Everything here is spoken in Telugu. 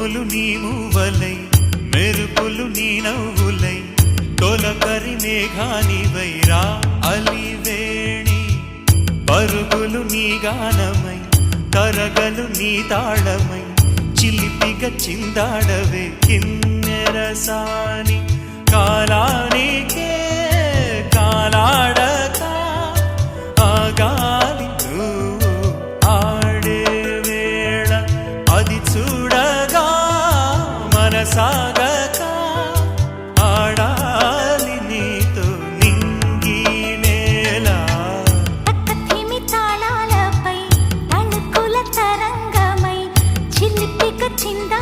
ఉరుములు నీ మూవలై మెరుపులు నీ నవ్వులై తొలకరి మేఘానివై రా అలివేణి పరుగులు నీ గానమై తరగలు నీ తాళమై చిలిపిగా చిందాడవే కిన్నెరసాని కాలానికే కాలాడక ఆగాలి నువ్వు ఆడే వేళ అది చూడగా మనసాగక ఆడాలి నీతో నింగి నేల తక్కతిమి తాళాలపై తణుకుల తరంగమై చిలిపిక చిందా